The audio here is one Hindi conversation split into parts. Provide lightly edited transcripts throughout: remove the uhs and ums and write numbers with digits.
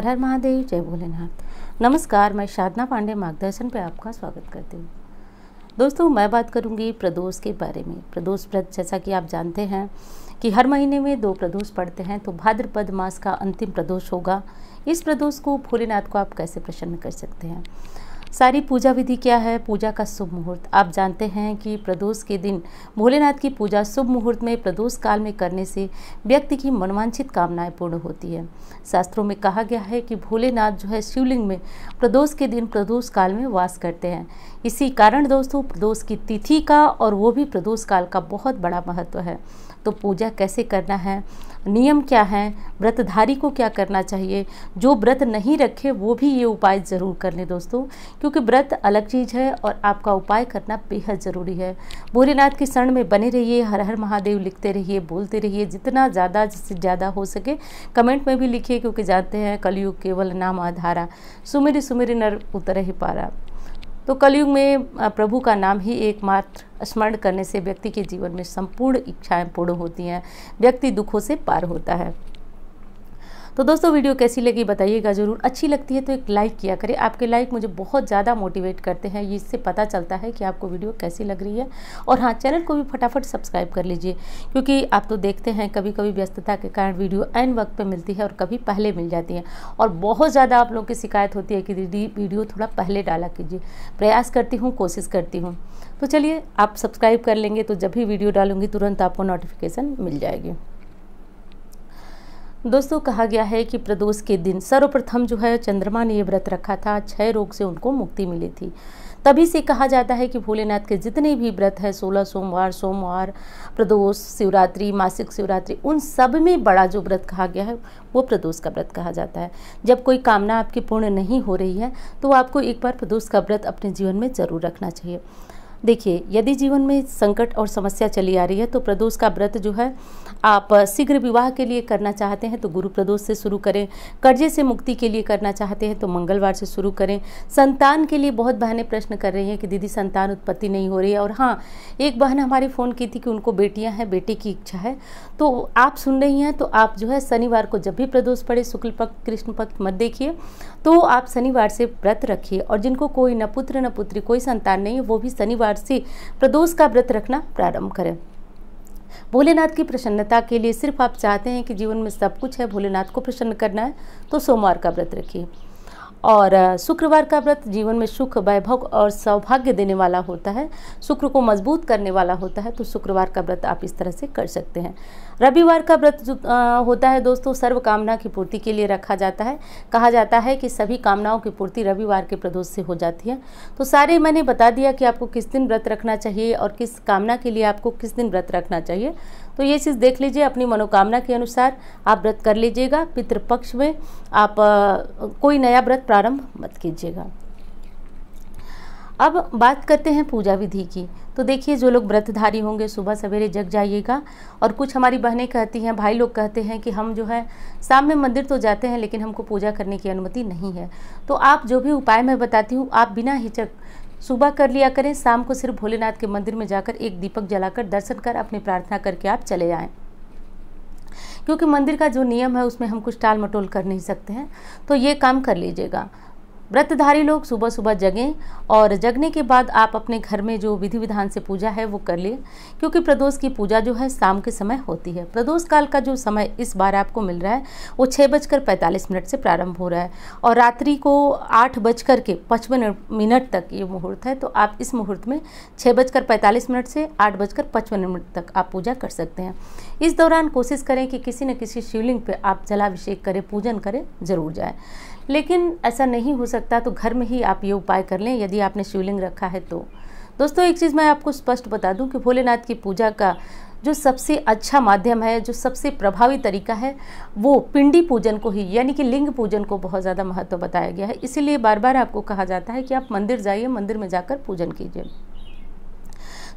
हर हर महादेव, जय भोलेनाथ। नमस्कार, मैं साधना पांडे मार्गदर्शन पे आपका स्वागत करती हूँ। दोस्तों, मैं बात करूँगी प्रदोष के बारे में। प्रदोष व्रत, जैसा कि आप जानते हैं कि हर महीने में 2 प्रदोष पड़ते हैं, तो भाद्रपद मास का अंतिम प्रदोष होगा। इस प्रदोष को भोलेनाथ को आप कैसे प्रसन्न कर सकते हैं, सारी पूजा विधि क्या है, पूजा का शुभ मुहूर्त। आप जानते हैं कि प्रदोष के दिन भोलेनाथ की पूजा शुभ मुहूर्त में प्रदोष काल में करने से व्यक्ति की मनवांछित कामनाएं पूर्ण होती है। शास्त्रों में कहा गया है कि भोलेनाथ जो है शिवलिंग में प्रदोष के दिन प्रदोष काल में वास करते हैं। इसी कारण दोस्तों, प्रदोष की तिथि का और वो भी प्रदोष काल का बहुत बड़ा महत्व है। तो पूजा कैसे करना है, नियम क्या है, व्रतधारी को क्या करना चाहिए, जो व्रत नहीं रखे वो भी ये उपाय ज़रूर कर लें दोस्तों, क्योंकि व्रत अलग चीज़ है और आपका उपाय करना बेहद ज़रूरी है। भोलेनाथ की शरण में बने रहिए, हर हर महादेव लिखते रहिए, बोलते रहिए, जितना ज़्यादा से ज़्यादा हो सके कमेंट में भी लिखिए, क्योंकि जानते हैं कलयुग केवल नाम आधारा, सुमिरि सुमिरि नर उतर ही पारा। तो कलयुग में प्रभु का नाम ही एकमात्र स्मरण करने से व्यक्ति के जीवन में संपूर्ण इच्छाएं पूर्ण होती हैं, व्यक्ति दुखों से पार होता है। तो दोस्तों, वीडियो कैसी लगी बताइएगा ज़रूर। अच्छी लगती है तो एक लाइक किया करें, आपके लाइक मुझे बहुत ज़्यादा मोटिवेट करते हैं, इससे पता चलता है कि आपको वीडियो कैसी लग रही है। और हाँ, चैनल को भी फटाफट सब्सक्राइब कर लीजिए, क्योंकि आप तो देखते हैं कभी कभी व्यस्तता के कारण वीडियो ऐन वक्त पे मिलती है और कभी पहले मिल जाती है। और बहुत ज़्यादा आप लोगों की शिकायत होती है कि दीदी वीडियो थोड़ा पहले डाला कीजिए। प्रयास करती हूँ, कोशिश करती हूँ। तो चलिए, आप सब्सक्राइब कर लेंगे तो जब भी वीडियो डालूंगी तुरंत आपको नोटिफिकेशन मिल जाएगी। दोस्तों, कहा गया है कि प्रदोष के दिन सर्वप्रथम जो है चंद्रमा ने ये व्रत रखा था, क्षय रोग से उनको मुक्ति मिली थी। तभी से कहा जाता है कि भोलेनाथ के जितने भी व्रत है, 16 सोमवार, प्रदोष, शिवरात्रि, मासिक शिवरात्रि, उन सब में बड़ा जो व्रत कहा गया है वो प्रदोष का व्रत कहा जाता है। जब कोई कामना आपकी पूर्ण नहीं हो रही है तो आपको एक बार प्रदोष का व्रत अपने जीवन में ज़रूर रखना चाहिए। देखिए, यदि जीवन में संकट और समस्या चली आ रही है तो प्रदोष का व्रत जो है आप शीघ्र विवाह के लिए करना चाहते हैं तो गुरु प्रदोष से शुरू करें। कर्जे से मुक्ति के लिए करना चाहते हैं तो मंगलवार से शुरू करें। संतान के लिए बहुत बहनें प्रश्न कर रही हैं कि दीदी संतान उत्पत्ति नहीं हो रही है। और हाँ, एक बहन हमारी फ़ोन की थी कि उनको बेटियाँ हैं, बेटे की इच्छा है। तो आप सुन रही हैं तो आप जो है शनिवार को जब भी प्रदोष पड़े, शुक्ल पक्ष कृष्ण पक्ष मत देखिए, तो आप शनिवार से व्रत रखिए। और जिनको कोई न पुत्र न पुत्री, कोई संतान नहीं है, वो भी शनिवार से प्रदोष का व्रत रखना प्रारंभ करें। भोलेनाथ की प्रसन्नता के लिए सिर्फ आप चाहते हैं कि जीवन में सब कुछ है, भोलेनाथ को प्रसन्न करना है, तो सोमवार का व्रत रखिए। और शुक्रवार का व्रत जीवन में सुख, वैभव और सौभाग्य देने वाला होता है, शुक्र को मजबूत करने वाला होता है, तो शुक्रवार का व्रत आप इस तरह से कर सकते हैं। रविवार का व्रत जो होता है दोस्तों, सर्व कामना की पूर्ति के लिए रखा जाता है। कहा जाता है कि सभी कामनाओं की पूर्ति रविवार के प्रदोष से हो जाती है। तो सारे मैंने बता दिया कि आपको किस दिन व्रत रखना चाहिए और किस कामना के लिए आपको किस दिन व्रत रखना चाहिए। तो ये चीज़ देख लीजिए, अपनी मनोकामना के अनुसार आप व्रत कर लीजिएगा। पितृपक्ष में आप कोई नया व्रत प्रारंभ मत कीजिएगा। अब बात करते हैं पूजा विधि की। तो देखिए, जो लोग व्रतधारी होंगे सुबह सवेरे जग जाइएगा। और कुछ हमारी बहनें कहती हैं, भाई लोग कहते हैं कि हम जो है शाम में मंदिर तो जाते हैं लेकिन हमको पूजा करने की अनुमति नहीं है। तो आप जो भी उपाय मैं बताती हूँ, आप बिना हिचक सुबह कर लिया करें। शाम को सिर्फ भोलेनाथ के मंदिर में जाकर एक दीपक जलाकर दर्शन कर अपनी प्रार्थना करके आप चले आएँ, क्योंकि मंदिर का जो नियम है उसमें हम कुछ टाल मटोल कर नहीं सकते हैं। तो ये काम कर लीजिएगा। व्रतधारी लोग सुबह सुबह जगें और जगने के बाद आप अपने घर में जो विधि विधान से पूजा है वो कर लें, क्योंकि प्रदोष की पूजा जो है शाम के समय होती है। प्रदोष काल का जो समय इस बार आपको मिल रहा है वो 6:45 से प्रारंभ हो रहा है और रात्रि को 8:55 तक ये मुहूर्त है। तो आप इस मुहूर्त में 6:45 से 8:55 तक आप पूजा कर सकते हैं। इस दौरान कोशिश करें कि किसी न किसी शिवलिंग पर आप जलाभिषेक करें, पूजन करें, जरूर जाए। लेकिन ऐसा नहीं हो सकता तो घर में ही आप ये उपाय कर लें, यदि आपने शिवलिंग रखा है तो। दोस्तों, एक चीज़ मैं आपको स्पष्ट बता दूं कि भोलेनाथ की पूजा का जो सबसे अच्छा माध्यम है, जो सबसे प्रभावी तरीका है, वो पिंडी पूजन को ही, यानी कि लिंग पूजन को बहुत ज़्यादा महत्व बताया गया है। इसीलिए बार बार आपको कहा जाता है कि आप मंदिर जाइए, मंदिर में जाकर पूजन कीजिए।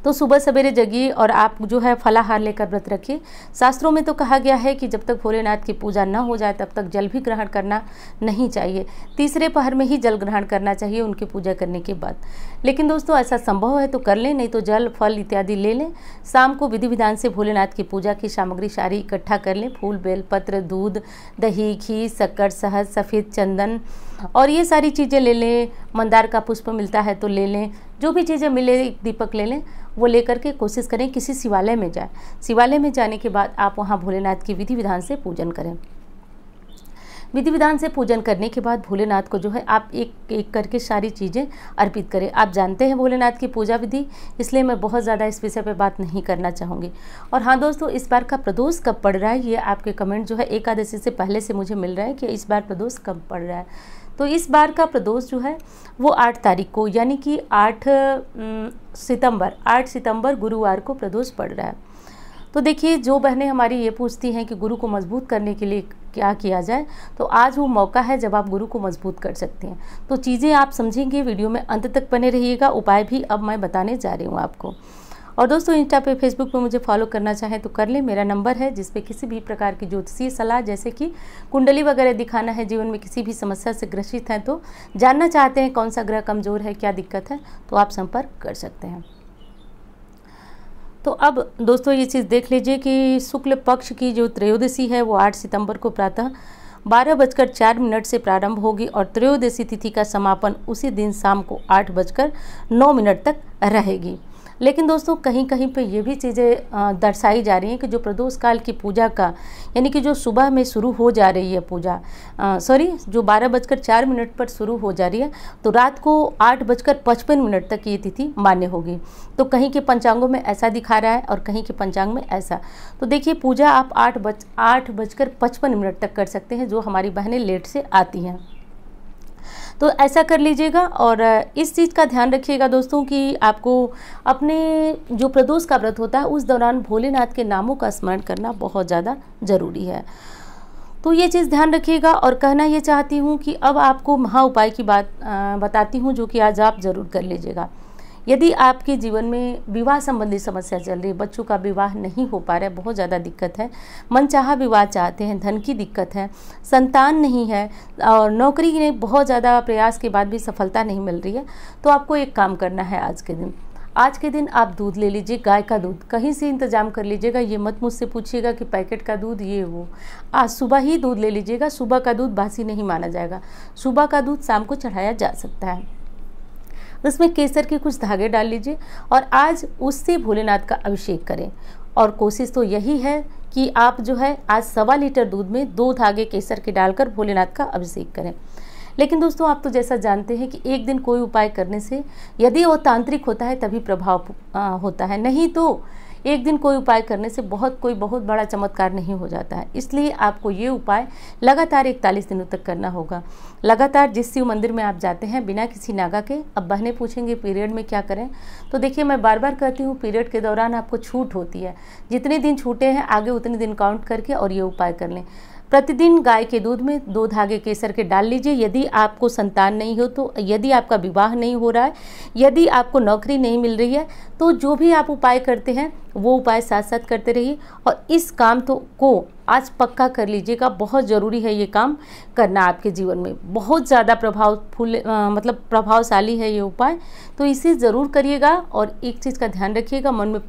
तो सुबह सवेरे जगिए और आप जो है फलाहार लेकर व्रत रखिए। शास्त्रों में तो कहा गया है कि जब तक भोलेनाथ की पूजा न हो जाए तब तक जल भी ग्रहण करना नहीं चाहिए, तीसरे पहर में ही जल ग्रहण करना चाहिए उनकी पूजा करने के बाद। लेकिन दोस्तों ऐसा संभव है तो कर लें, नहीं तो जल फल इत्यादि ले लें। शाम को विधि विधान से भोलेनाथ की पूजा की सामग्री सारी इकट्ठा कर लें, फूल बेलपत्र, दूध, दही, घी, शक्कर, शहद, सफ़ेद चंदन और ये सारी चीज़ें ले लें। मंदार का पुष्प मिलता है तो ले लें, जो भी चीज़ें मिले, एक दीपक ले लें, वो लेकर के कोशिश करें किसी शिवालय में जाएं। शिवालय में जाने के बाद आप वहाँ भोलेनाथ की विधि विधान से पूजन करें। विधि विधान से पूजन करने के बाद भोलेनाथ को जो है आप एक एक करके सारी चीज़ें अर्पित करें। आप जानते हैं भोलेनाथ की पूजा विधि, इसलिए मैं बहुत ज़्यादा इस विषय पर बात नहीं करना चाहूँगी। और हाँ दोस्तों, इस बार का प्रदोष कब पड़ रहा है, ये आपके कमेंट जो है एकादशी से पहले से मुझे मिल रहा है कि इस बार प्रदोष कब पड़ रहा है। तो इस बार का प्रदोष जो है वो 8 तारीख को, यानी कि 8 सितंबर गुरुवार को प्रदोष पड़ रहा है। तो देखिए, जो बहनें हमारी ये पूछती हैं कि गुरु को मजबूत करने के लिए क्या किया जाए, तो आज वो मौका है जब आप गुरु को मजबूत कर सकते हैं। तो चीज़ें आप समझेंगे, वीडियो में अंत तक बने रहिएगा। उपाय भी अब मैं बताने जा रही हूँ आपको। और दोस्तों, इंस्टा पे, फेसबुक पे मुझे फॉलो करना चाहें तो कर लें। मेरा नंबर है जिस पे किसी भी प्रकार की ज्योतिषीय सलाह, जैसे कि कुंडली वगैरह दिखाना है, जीवन में किसी भी समस्या से ग्रसित हैं तो जानना चाहते हैं कौन सा ग्रह कमज़ोर है, क्या दिक्कत है, तो आप संपर्क कर सकते हैं। तो अब दोस्तों ये चीज़ देख लीजिए कि शुक्ल पक्ष की जो त्रयोदशी है वो 8 सितंबर को प्रातः 12:04 से प्रारंभ होगी और त्रयोदशी तिथि का समापन उसी दिन शाम को 8:09 तक रहेगी। लेकिन दोस्तों कहीं कहीं पे ये भी चीज़ें दर्शाई जा रही हैं कि जो प्रदोष काल की पूजा का, यानी कि जो सुबह में शुरू हो जा रही है पूजा, जो 12:04 पर शुरू हो जा रही है, तो रात को 8:55 तक ये तिथि मान्य होगी। तो कहीं के पंचांगों में ऐसा दिखा रहा है और कहीं के पंचांग में ऐसा। तो देखिए, पूजा आप 8:55 तक कर सकते हैं, जो हमारी बहनें लेट से आती हैं तो ऐसा कर लीजिएगा। और इस चीज़ का ध्यान रखिएगा दोस्तों कि आपको अपने जो प्रदोष का व्रत होता है उस दौरान भोलेनाथ के नामों का स्मरण करना बहुत ज़्यादा ज़रूरी है। तो ये चीज़ ध्यान रखिएगा। और कहना ये चाहती हूँ कि अब आपको महा उपाय की बात बताती हूँ, जो कि आज आप ज़रूर कर लीजिएगा। यदि आपके जीवन में विवाह संबंधी समस्या चल रही है, बच्चों का विवाह नहीं हो पा रहा है, बहुत ज़्यादा दिक्कत है, मनचाहा विवाह चाहते हैं, धन की दिक्कत है, संतान नहीं है और नौकरी में बहुत ज़्यादा प्रयास के बाद भी सफलता नहीं मिल रही है, तो आपको एक काम करना है। आज के दिन आप दूध ले लीजिए, गाय का दूध कहीं से इंतजाम कर लीजिएगा। ये मत मुझसे पूछिएगा कि पैकेट का दूध ये वो, आज सुबह ही दूध ले लीजिएगा। सुबह का दूध बासी नहीं माना जाएगा, सुबह का दूध शाम को चढ़ाया जा सकता है। उसमें केसर के कुछ धागे डाल लीजिए और आज उससे भोलेनाथ का अभिषेक करें। और कोशिश तो यही है कि आप जो है आज 1.25 लीटर दूध में 2 धागे केसर के डालकर भोलेनाथ का अभिषेक करें। लेकिन दोस्तों, आप तो जैसा जानते हैं कि एक दिन कोई उपाय करने से यदि वो तांत्रिक होता है तभी प्रभाव होता है, नहीं तो एक दिन कोई उपाय करने से कोई बहुत बड़ा चमत्कार नहीं हो जाता है। इसलिए आपको ये उपाय लगातार 41 दिनों तक करना होगा। लगातार जिस शिव मंदिर में आप जाते हैं बिना किसी नागा के। अब बहनें पूछेंगे पीरियड में क्या करें, तो देखिए मैं बार बार कहती हूँ, पीरियड के दौरान आपको छूट होती है, जितने दिन छूटे हैं आगे उतने दिन काउंट करके और ये उपाय कर लें। प्रतिदिन गाय के दूध में 2 धागे केसर के डाल लीजिए। यदि आपको संतान नहीं हो तो, यदि आपका विवाह नहीं हो रहा है, यदि आपको नौकरी नहीं मिल रही है, तो जो भी आप उपाय करते हैं वो उपाय साथ साथ करते रहिए और इस काम को आज पक्का कर लीजिएगा। बहुत ज़रूरी है ये काम करना, आपके जीवन में बहुत ज़्यादा प्रभावशाली है ये उपाय, तो इसे ज़रूर करिएगा। और एक चीज़ का ध्यान रखिएगा, मन में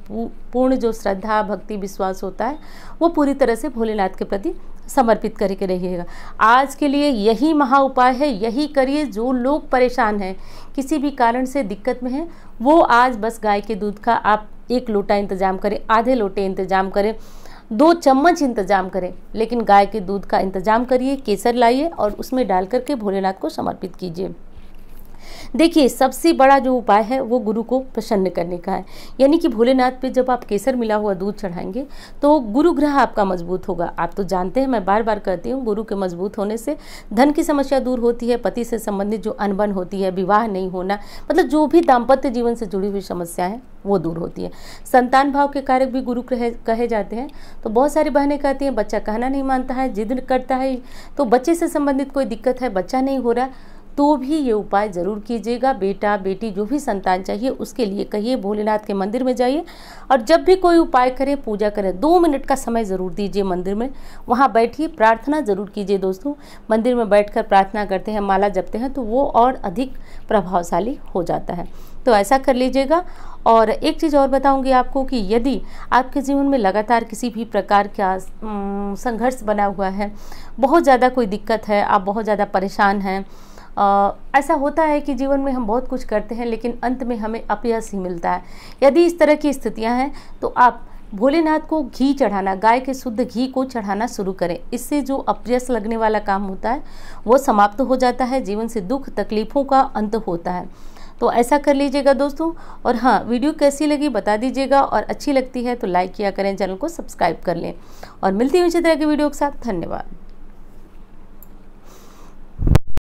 पूर्ण जो श्रद्धा, भक्ति, विश्वास होता है वो पूरी तरह से भोलेनाथ के प्रति समर्पित करके रहिएगा। आज के लिए यही महा उपाय है, यही करिए। जो लोग परेशान हैं, किसी भी कारण से दिक्कत में हैं, वो आज बस गाय के दूध का आप 1 लोटा इंतजाम करें, आधे लोटे इंतजाम करें, 2 चम्मच इंतजाम करें, लेकिन गाय के दूध का इंतजाम करिए, केसर लाइए और उसमें डाल करके भोलेनाथ को समर्पित कीजिए। देखिए, सबसे बड़ा जो उपाय है वो गुरु को प्रसन्न करने का है, यानी कि भोलेनाथ पे जब आप केसर मिला हुआ दूध चढ़ाएंगे तो गुरु ग्रह आपका मजबूत होगा। आप तो जानते हैं, मैं बार बार कहती हूँ, गुरु के मजबूत होने से धन की समस्या दूर होती है, पति से संबंधित जो अनबन होती है, विवाह नहीं होना, मतलब जो भी दाम्पत्य जीवन से जुड़ी हुई समस्या है वो दूर होती है। संतान भाव के कारक भी गुरु कहे जाते हैं। तो बहुत सारी बहनें कहती हैं बच्चा कहना नहीं मानता है, जिद करता है, तो बच्चे से संबंधित कोई दिक्कत है, बच्चा नहीं हो रहा, तो भी ये उपाय ज़रूर कीजिएगा। बेटा बेटी जो भी संतान चाहिए उसके लिए कहिए, भोलेनाथ के मंदिर में जाइए और जब भी कोई उपाय करें, पूजा करें, 2 मिनट का समय ज़रूर दीजिए मंदिर में, वहाँ बैठिए, प्रार्थना ज़रूर कीजिए। दोस्तों, मंदिर में बैठकर प्रार्थना करते हैं, माला जपते हैं तो वो और अधिक प्रभावशाली हो जाता है। तो ऐसा कर लीजिएगा। और एक चीज़ और बताऊंगी आपको कि यदि आपके जीवन में लगातार किसी भी प्रकार का संघर्ष बना हुआ है, बहुत ज़्यादा कोई दिक्कत है, आप बहुत ज़्यादा परेशान हैं, ऐसा होता है कि जीवन में हम बहुत कुछ करते हैं लेकिन अंत में हमें अपयश ही मिलता है। यदि इस तरह की स्थितियां हैं तो आप भोलेनाथ को घी चढ़ाना, गाय के शुद्ध घी को चढ़ाना शुरू करें। इससे जो अपयश लगने वाला काम होता है वो समाप्त हो जाता है, जीवन से दुख तकलीफ़ों का अंत होता है। तो ऐसा कर लीजिएगा दोस्तों। और हाँ, वीडियो कैसी लगी बता दीजिएगा और अच्छी लगती है तो लाइक किया करें, चैनल को सब्सक्राइब कर लें। और मिलती हूँ इसी तरह की वीडियो के साथ। धन्यवाद।